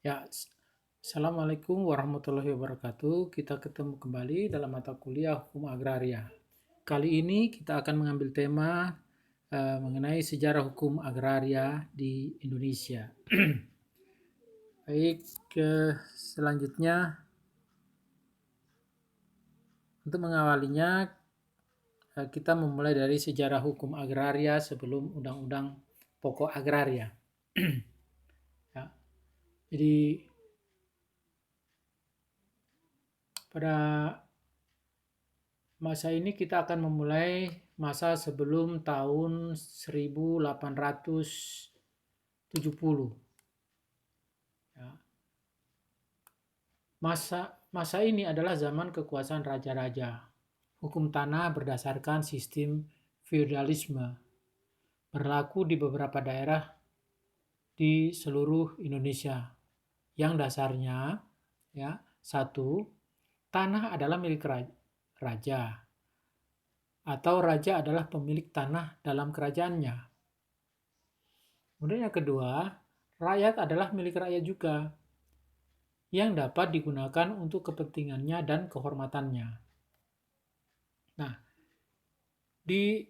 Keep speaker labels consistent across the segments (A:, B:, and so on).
A: Ya, Assalamualaikum warahmatullahi wabarakatuh. Kita ketemu kembali dalam mata kuliah Hukum Agraria. Kali ini kita akan mengambil tema mengenai sejarah hukum agraria di Indonesia. Baik, selanjutnya untuk mengawalinya kita memulai dari sejarah hukum agraria sebelum Undang-Undang Pokok Agraria. Ya, jadi pada masa ini kita akan memulai masa sebelum tahun 1870. Ya. Masa ini adalah zaman kekuasaan raja-raja. Hukum tanah berdasarkan sistem feudalisme berlaku di beberapa daerah di seluruh Indonesia. Yang dasarnya, ya, satu, tanah adalah milik raja atau raja adalah pemilik tanah dalam kerajaannya. Kemudian yang kedua, rakyat adalah milik rakyat juga yang dapat digunakan untuk kepentingannya dan kehormatannya. Nah, di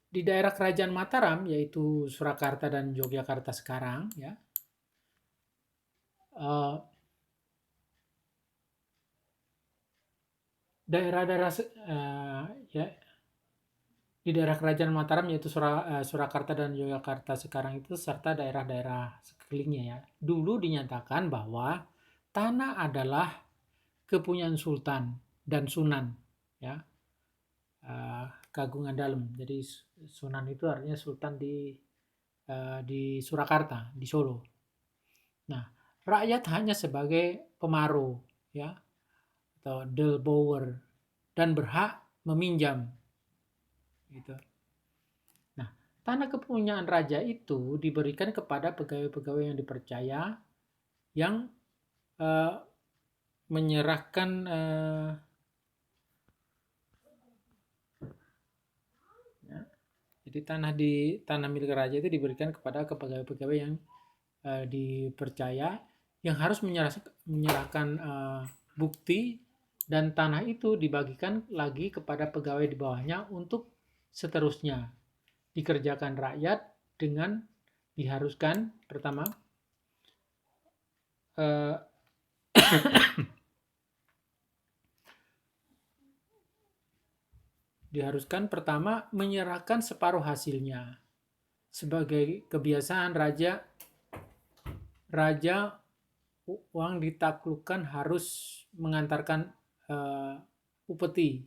A: daerah kerajaan Mataram, yaitu Surakarta dan Yogyakarta sekarang, ya, daerah-daerah ya, di daerah kerajaan Mataram yaitu Surakarta dan Yogyakarta sekarang itu serta daerah-daerah sekelilingnya, ya, dulu dinyatakan bahwa tanah adalah kepunyaan sultan dan sunan, ya, kagungan dalam. Jadi sunan itu artinya sultan di Surakarta, di Solo. Nah, rakyat hanya sebagai pemaru, ya, atau delbower, dan berhak meminjam, gitu. Nah, tanah kepunyaan raja itu diberikan kepada pegawai-pegawai yang dipercaya yang menyerahkan jadi tanah milik raja itu diberikan kepada pegawai-pegawai yang dipercaya yang harus menyerahkan bukti, dan tanah itu dibagikan lagi kepada pegawai di bawahnya untuk seterusnya dikerjakan rakyat dengan diharuskan pertama menyerahkan separuh hasilnya. Sebagai kebiasaan raja uang ditaklukkan harus mengantarkan upeti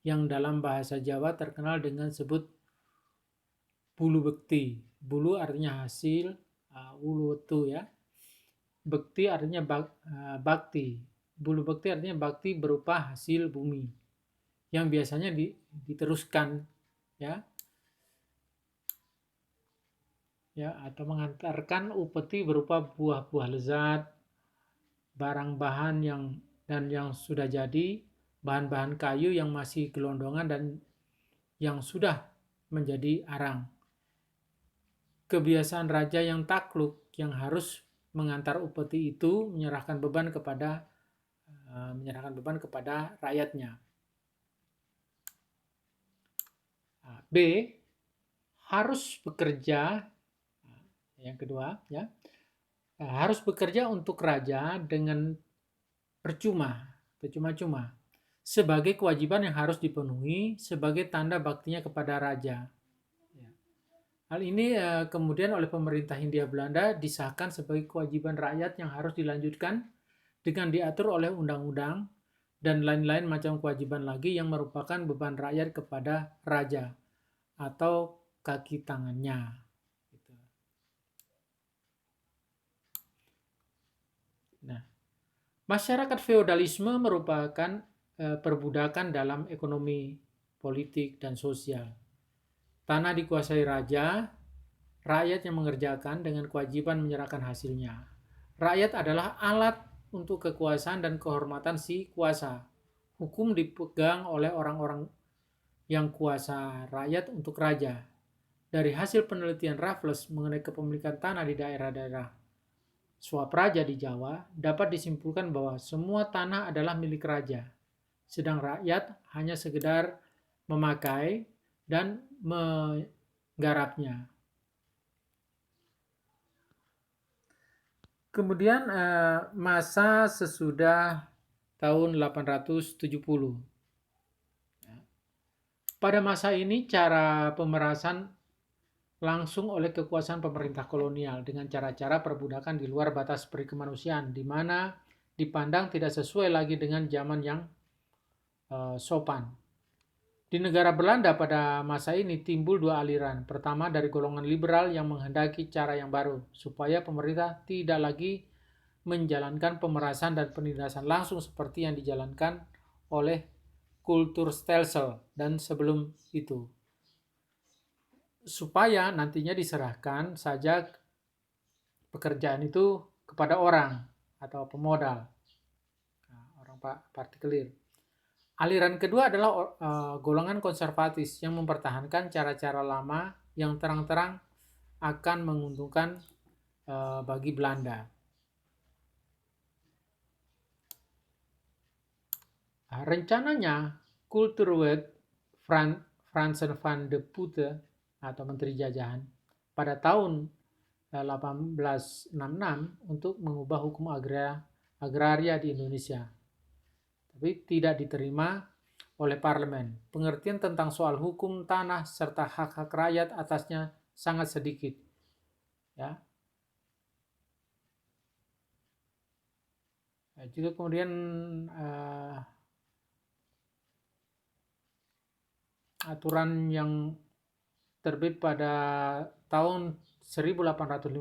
A: yang dalam bahasa Jawa terkenal dengan sebut bulu bekti. Bulu artinya hasil, ulu itu, ya. Bekti artinya bakti. Bulu bekti artinya bakti berupa hasil bumi yang biasanya diteruskan, ya, atau mengantarkan upeti berupa buah-buah lezat, barang bahan yang sudah jadi, bahan-bahan kayu yang masih gelondongan dan yang sudah menjadi arang. Kebiasaan raja yang takluk yang harus mengantar upeti itu menyerahkan beban kepada rakyatnya. B, harus bekerja, yang kedua, ya, harus bekerja untuk raja dengan percuma-cuma sebagai kewajiban yang harus dipenuhi sebagai tanda baktinya kepada raja. Hal ini kemudian oleh pemerintah Hindia Belanda disahkan sebagai kewajiban rakyat yang harus dilanjutkan dengan diatur oleh undang-undang dan lain-lain macam kewajiban lagi yang merupakan beban rakyat kepada raja atau kaki tangannya. Nah, masyarakat feodalisme merupakan perbudakan dalam ekonomi, politik, dan sosial. Tanah dikuasai raja, rakyat yang mengerjakan dengan kewajiban menyerahkan hasilnya. Rakyat adalah alat untuk kekuasaan dan kehormatan si kuasa. Hukum dipegang oleh orang-orang yang kuasa rakyat untuk raja. Dari hasil penelitian Raffles mengenai kepemilikan tanah di daerah-daerah Swapraja di Jawa, dapat disimpulkan bahwa semua tanah adalah milik raja, sedang rakyat hanya sekedar memakai dan menggarapnya. Kemudian masa sesudah tahun 870. Pada masa ini cara pemerasan langsung oleh kekuasaan pemerintah kolonial dengan cara-cara perbudakan di luar batas perikemanusiaan, di mana dipandang tidak sesuai lagi dengan zaman yang sopan. Di negara Belanda pada masa ini timbul dua aliran. Pertama dari golongan liberal yang menghendaki cara yang baru, supaya pemerintah tidak lagi menjalankan pemerasan dan penindasan langsung seperti yang dijalankan oleh kultur Stelsel dan sebelum itu. Supaya nantinya diserahkan saja pekerjaan itu kepada orang atau pemodal, orang partikelir. Aliran kedua adalah golongan konservatis yang mempertahankan cara-cara lama yang terang-terang akan menguntungkan bagi Belanda. Rencananya, Kulturwet Fransen van de Putte atau Menteri Jajahan pada tahun 1866 untuk mengubah hukum agraria di Indonesia, tapi tidak diterima oleh parlemen. Pengertian tentang soal hukum tanah serta hak-hak rakyat atasnya sangat sedikit. Ya. Juga kemudian aturan yang terbit pada tahun 1854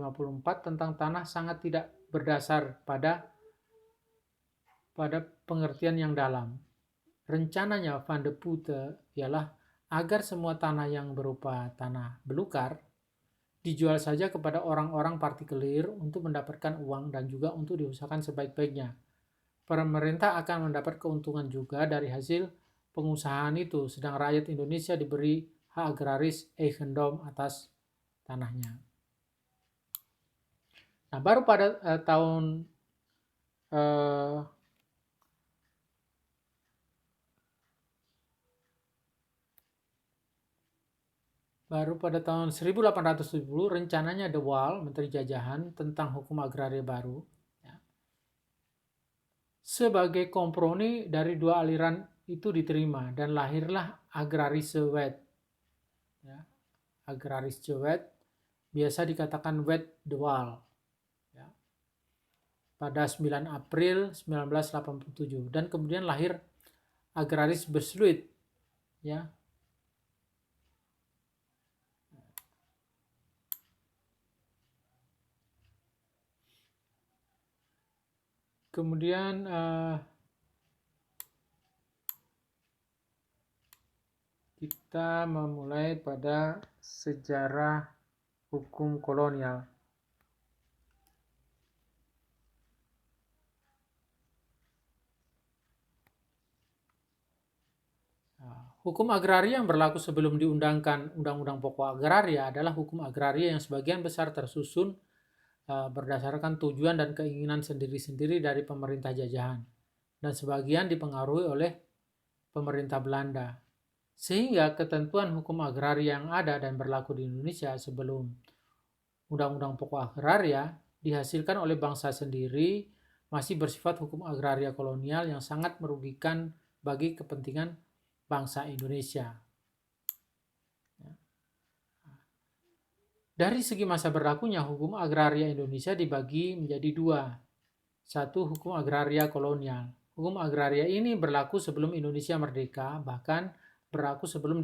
A: tentang tanah sangat tidak berdasar pada pengertian yang dalam. Rencananya Van de Putte ialah agar semua tanah yang berupa tanah belukar dijual saja kepada orang-orang partikelir untuk mendapatkan uang dan juga untuk diusahakan sebaik-baiknya. Pemerintah akan mendapat keuntungan juga dari hasil pengusahaan itu, sedang rakyat Indonesia diberi hak agraris eigendom atas tanahnya. Nah, baru pada tahun Baru pada tahun 1870 rencananya De Waal, Menteri Jajahan, tentang hukum agraria baru. Ya. Sebagai kompromi dari dua aliran itu diterima dan lahirlah Agrarische Wet. Ya. Agrarische Wet, biasa dikatakan Wet De Waal. Ya. Pada 9 April 1987 dan kemudian lahir Agraris Besluit. Ya. Kemudian kita memulai pada sejarah hukum kolonial. Hukum agraria yang berlaku sebelum diundangkan Undang-Undang Pokok Agraria adalah hukum agraria yang sebagian besar tersusun berdasarkan tujuan dan keinginan sendiri-sendiri dari pemerintah jajahan dan sebagian dipengaruhi oleh pemerintah Belanda. Sehingga ketentuan hukum agraria yang ada dan berlaku di Indonesia sebelum Undang-Undang Pokok Agraria dihasilkan oleh bangsa sendiri masih bersifat hukum agraria kolonial yang sangat merugikan bagi kepentingan bangsa Indonesia. Dari segi masa berlakunya, hukum agraria Indonesia dibagi menjadi dua. Satu, hukum agraria kolonial. Hukum agraria ini berlaku sebelum Indonesia merdeka, bahkan berlaku sebelum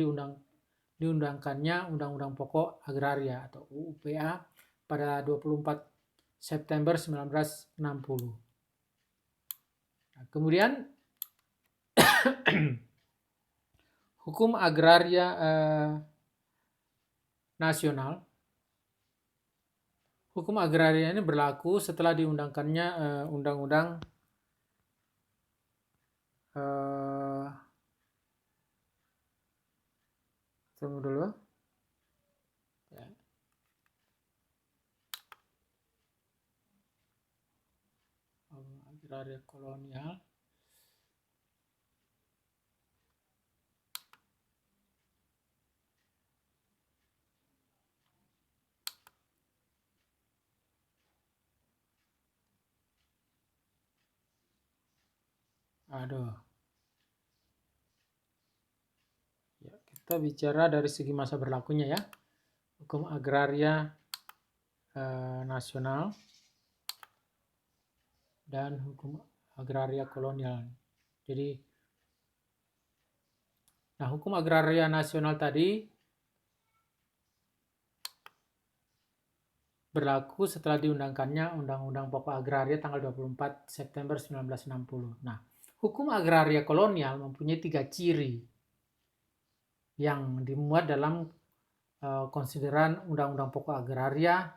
A: diundangkannya Undang-Undang Pokok Agraria atau UUPA pada 24 September 1960. Nah, kemudian hukum agraria nasional. Hukum agraria ini berlaku setelah diundangkannya Undang-Undang tunggu dulu. Ya. agraria kolonial. Aduh. Ya, kita bicara dari segi masa berlakunya ya. Hukum agraria nasional dan hukum agraria kolonial. Jadi, nah hukum agraria nasional tadi berlaku setelah diundangkannya Undang-Undang Pokok Agraria tanggal 24 September 1960. Nah, hukum agraria kolonial mempunyai 3 ciri yang dimuat dalam konsideran Undang-Undang Pokok Agraria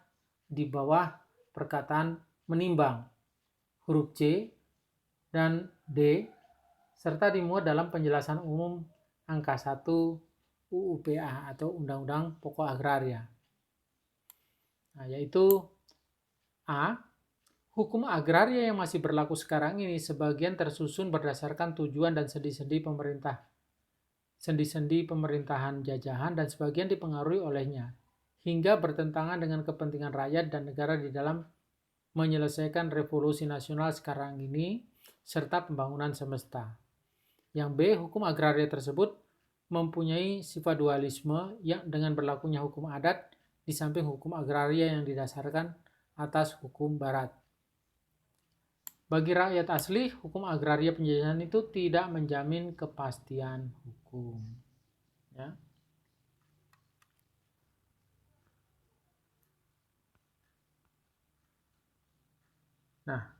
A: di bawah perkataan menimbang huruf C dan D, serta dimuat dalam penjelasan umum angka 1 UUPA atau Undang-Undang Pokok Agraria. Nah, yaitu A. Hukum agraria yang masih berlaku sekarang ini sebagian tersusun berdasarkan tujuan dan sendi-sendi pemerintahan jajahan dan sebagian dipengaruhi olehnya, hingga bertentangan dengan kepentingan rakyat dan negara di dalam menyelesaikan revolusi nasional sekarang ini serta pembangunan semesta. Yang B. Hukum agraria tersebut mempunyai sifat dualisme yang dengan berlakunya hukum adat di samping hukum agraria yang didasarkan atas hukum barat. Bagi rakyat asli, hukum agraria penjajahan itu tidak menjamin kepastian hukum. Ya. Nah,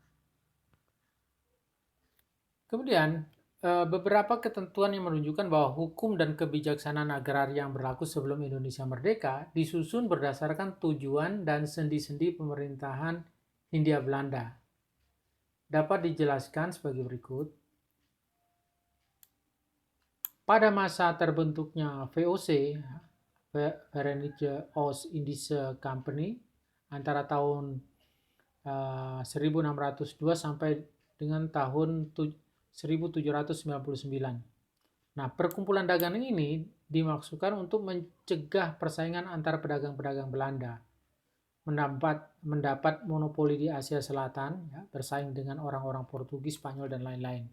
A: kemudian beberapa ketentuan yang menunjukkan bahwa hukum dan kebijaksanaan agraria yang berlaku sebelum Indonesia merdeka disusun berdasarkan tujuan dan sendi-sendi pemerintahan Hindia Belanda. Dapat dijelaskan sebagai berikut. Pada masa terbentuknya VOC, Verenigde Oost-Indische Company, antara tahun 1602 sampai dengan tahun 1799. Nah, perkumpulan dagang ini dimaksudkan untuk mencegah persaingan antar pedagang-pedagang Belanda mendapat monopoli di Asia Selatan, ya, bersaing dengan orang-orang Portugis, Spanyol, dan lain-lain.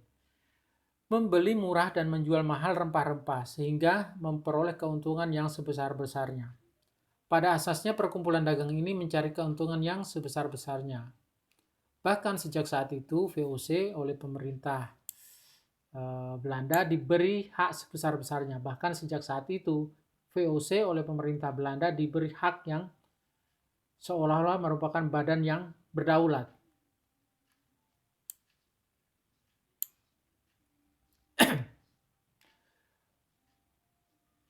A: Membeli murah dan menjual mahal rempah-rempah sehingga memperoleh keuntungan yang sebesar-besarnya. Pada asasnya perkumpulan dagang ini mencari keuntungan yang sebesar-besarnya. Bahkan sejak saat itu VOC oleh pemerintah Belanda diberi hak sebesar-besarnya. Bahkan sejak saat itu VOC oleh pemerintah Belanda diberi hak yang seolah-olah merupakan badan yang berdaulat.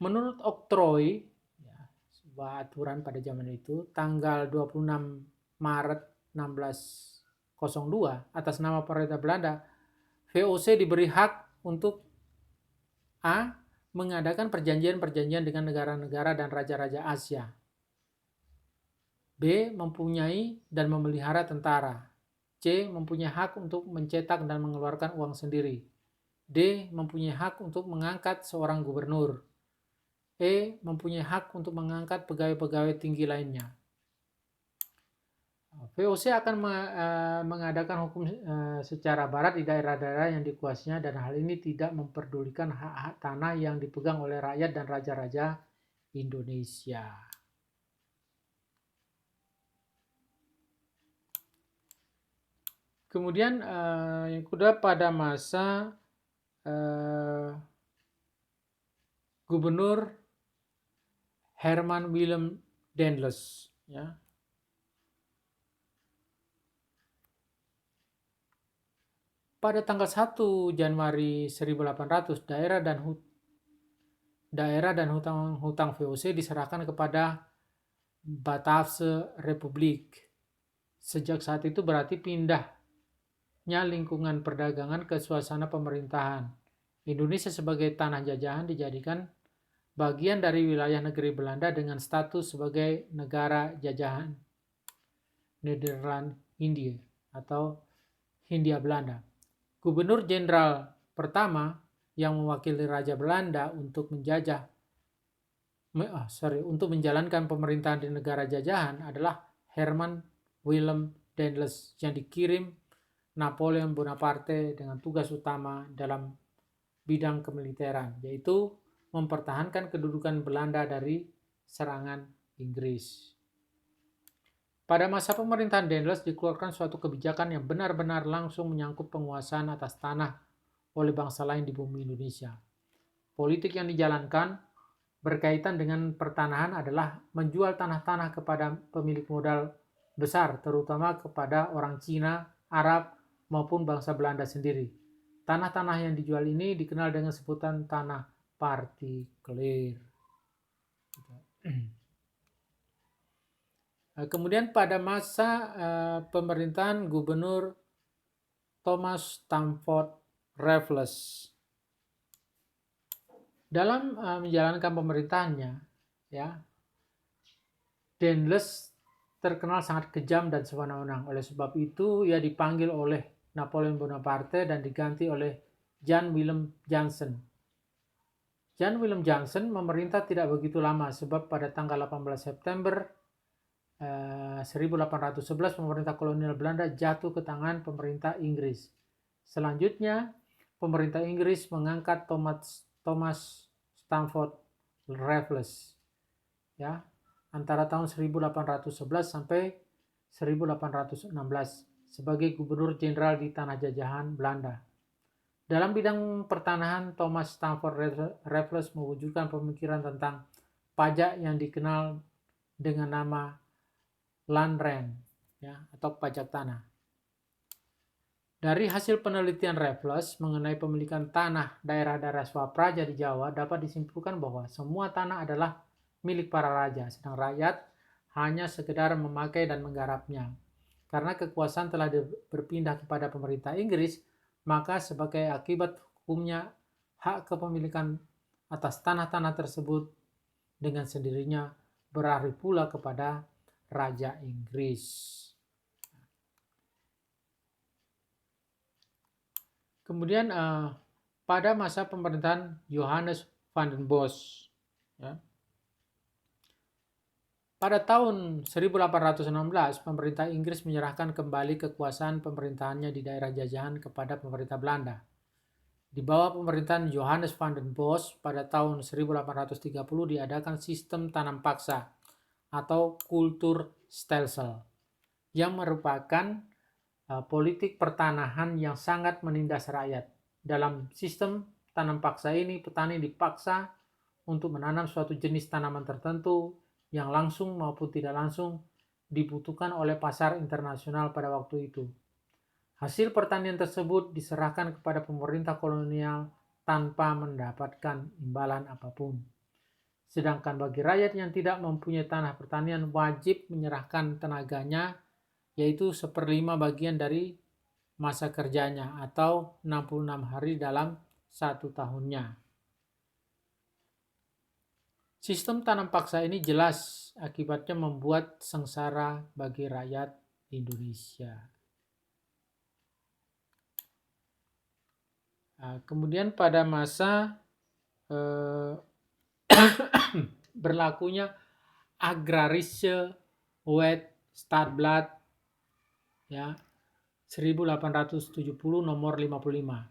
A: Menurut Oktroy, ya, sebuah aturan pada zaman itu, tanggal 26 Maret 1602 atas nama pemerintah Belanda, VOC diberi hak untuk A. Mengadakan perjanjian-perjanjian dengan negara-negara dan raja-raja Asia. B. Mempunyai dan memelihara tentara. C. Mempunyai hak untuk mencetak dan mengeluarkan uang sendiri. D. Mempunyai hak untuk mengangkat seorang gubernur. E. Mempunyai hak untuk mengangkat pegawai-pegawai tinggi lainnya. VOC akan mengadakan hukum secara barat di daerah-daerah yang dikuasainya dan hal ini tidak memperdulikan hak-hak tanah yang dipegang oleh rakyat dan raja-raja Indonesia. Kemudian yang kedua, pada masa Gubernur Herman Willem Daendels, ya. Pada tanggal 1 Januari 1800, daerah dan hutang VOC diserahkan kepada Bataafse Republik. Sejak saat itu berarti pindahnya lingkungan perdagangan ke suasana pemerintahan. Indonesia sebagai tanah jajahan dijadikan bagian dari wilayah negeri Belanda dengan status sebagai negara jajahan Nederland India atau Hindia Belanda. Gubernur Jenderal pertama yang mewakili Raja Belanda untuk untuk menjalankan pemerintahan di negara jajahan adalah Herman Willem Daendels yang dikirim Napoleon Bonaparte dengan tugas utama dalam bidang kemiliteran, yaitu mempertahankan kedudukan Belanda dari serangan Inggris. Pada masa pemerintahan Daendels dikeluarkan suatu kebijakan yang benar-benar langsung menyangkut penguasaan atas tanah oleh bangsa lain di bumi Indonesia. Politik yang dijalankan berkaitan dengan pertanahan adalah menjual tanah-tanah kepada pemilik modal besar, terutama kepada orang Cina, Arab, maupun bangsa Belanda sendiri. Tanah-tanah yang dijual ini dikenal dengan sebutan tanah partikelir. Kemudian pada masa pemerintahan Gubernur Thomas Stamford Raffles, dalam menjalankan pemerintahannya, ya, Daendels terkenal sangat kejam dan sewenang-wenang. Oleh sebab itu, ia dipanggil oleh Napoleon Bonaparte dan diganti oleh Jan Willem Jansen. Jan Willem Jansen memerintah tidak begitu lama, sebab pada tanggal 18 September 1811 pemerintah kolonial Belanda jatuh ke tangan pemerintah Inggris. Selanjutnya, pemerintah Inggris mengangkat Thomas Stamford Raffles, ya, antara tahun 1811 sampai 1816 sebagai gubernur jenderal di tanah jajahan Belanda. Dalam bidang pertanahan, Thomas Stamford Raffles mewujudkan pemikiran tentang pajak yang dikenal dengan nama land rent, ya, atau pajak tanah. Dari hasil penelitian Raffles mengenai pemilikan tanah daerah-daerah swapraja di Jawa dapat disimpulkan bahwa semua tanah adalah milik para raja, sedang rakyat hanya sekedar memakai dan menggarapnya. Karena kekuasaan telah berpindah kepada pemerintah Inggris, maka sebagai akibat hukumnya hak kepemilikan atas tanah-tanah tersebut dengan sendirinya beralih pula kepada Raja Inggris. Kemudian pada masa pemerintahan Johannes van den Bosch, ya, pada tahun 1816 pemerintah Inggris menyerahkan kembali kekuasaan pemerintahannya di daerah jajahan kepada pemerintah Belanda. Di bawah pemerintahan Johannes van den Bosch pada tahun 1830 diadakan sistem tanam paksa atau kulturstelsel yang merupakan politik pertanahan yang sangat menindas rakyat. Dalam sistem tanam paksa ini, petani dipaksa untuk menanam suatu jenis tanaman tertentu yang langsung maupun tidak langsung dibutuhkan oleh pasar internasional pada waktu itu. Hasil pertanian tersebut diserahkan kepada pemerintah kolonial tanpa mendapatkan imbalan apapun. Sedangkan bagi rakyat yang tidak mempunyai tanah pertanian wajib menyerahkan tenaganya, yaitu 1/5 bagian dari masa kerjanya atau 66 hari dalam 1 tahunnya. Sistem tanam paksa ini jelas akibatnya membuat sengsara bagi rakyat Indonesia. Kemudian pada masa berlakunya Agrarische Wet Stadblad, ya, 1870 nomor 55.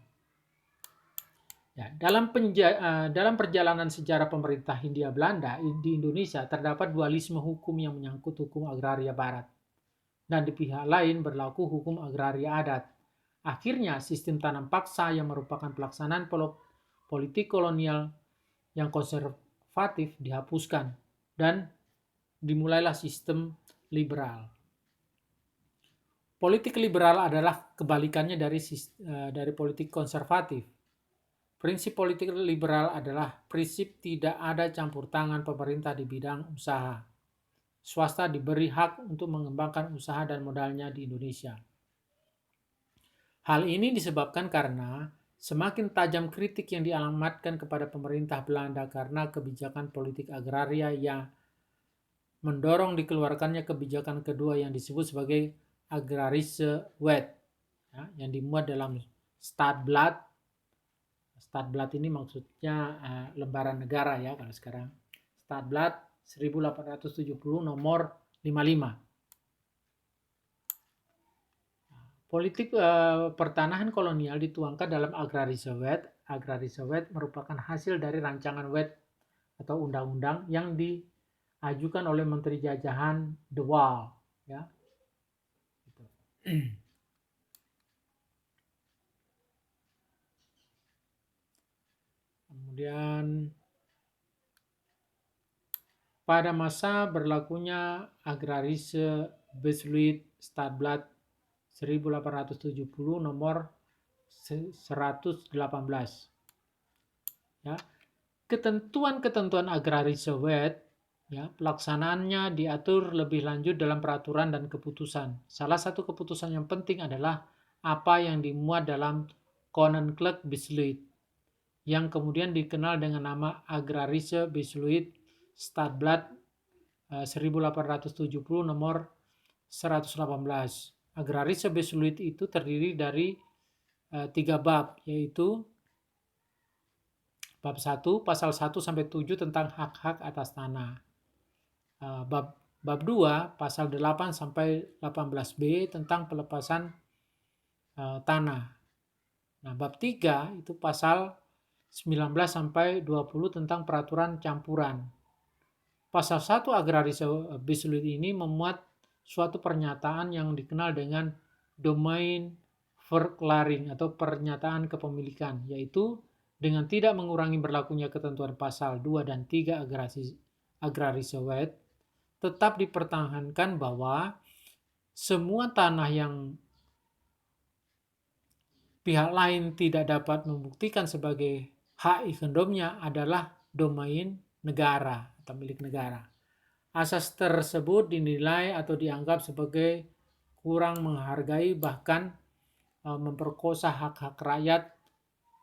A: Ya, dalam perjalanan sejarah pemerintah Hindia Belanda di Indonesia terdapat dualisme hukum yang menyangkut hukum agraria barat dan di pihak lain berlaku hukum agraria adat. Akhirnya sistem tanam paksa yang merupakan pelaksanaan politik kolonial yang konservatif dihapuskan dan dimulailah sistem liberal. Politik liberal adalah kebalikannya dari politik konservatif. Prinsip politik liberal adalah prinsip tidak ada campur tangan pemerintah di bidang usaha. Swasta diberi hak untuk mengembangkan usaha dan modalnya di Indonesia. Hal ini disebabkan karena semakin tajam kritik yang dialamatkan kepada pemerintah Belanda karena kebijakan politik agraria yang mendorong dikeluarkannya kebijakan kedua yang disebut sebagai Agrarische Wet, ya, yang dimuat dalam Stadblad. Stadblad ini maksudnya lembaran negara ya kalau sekarang. Stadblad 1870 nomor 55. Politik pertanahan kolonial dituangkan dalam Agrarische Wet. Agrarische Wet merupakan hasil dari rancangan wet atau undang-undang yang diajukan oleh Menteri Jajahan De Waal. Ya. Kemudian pada masa berlakunya Agrarische Besluit Stadblad 1870 nomor 118. Ya. Ketentuan-ketentuan Agrarische Wet ya, pelaksanaannya diatur lebih lanjut dalam peraturan dan keputusan. Salah satu keputusan yang penting adalah apa yang dimuat dalam Koninklijk Besluit yang kemudian dikenal dengan nama Agrarische Besluit Stadblad 1870 nomor 118. Agrarische Besluit itu terdiri dari 3 bab, yaitu bab 1 pasal 1 sampai 7 tentang hak-hak atas tanah. Bab 2 pasal 8 sampai 18b tentang pelepasan tanah. Nah, bab 3 itu pasal 19 sampai 20 tentang peraturan campuran. Pasal 1 Agrarische Besluit ini memuat suatu pernyataan yang dikenal dengan domain verklaring atau pernyataan kepemilikan, yaitu dengan tidak mengurangi berlakunya ketentuan pasal 2 dan 3 Agrarische Wet, tetap dipertahankan bahwa semua tanah yang pihak lain tidak dapat membuktikan sebagai hak eigendomnya adalah domain negara atau milik negara. Asas tersebut dinilai atau dianggap sebagai kurang menghargai bahkan memperkosa hak-hak rakyat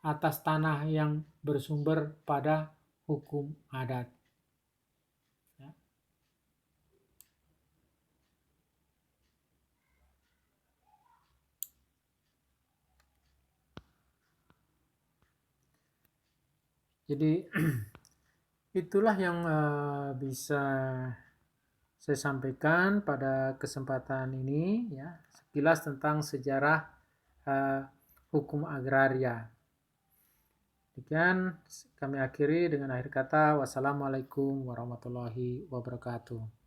A: atas tanah yang bersumber pada hukum adat. Ya. Jadi itulah yang bisa saya sampaikan pada kesempatan ini, ya, sekilas tentang sejarah hukum agraria. Demikian kami akhiri dengan akhir kata, wassalamualaikum warahmatullahi wabarakatuh.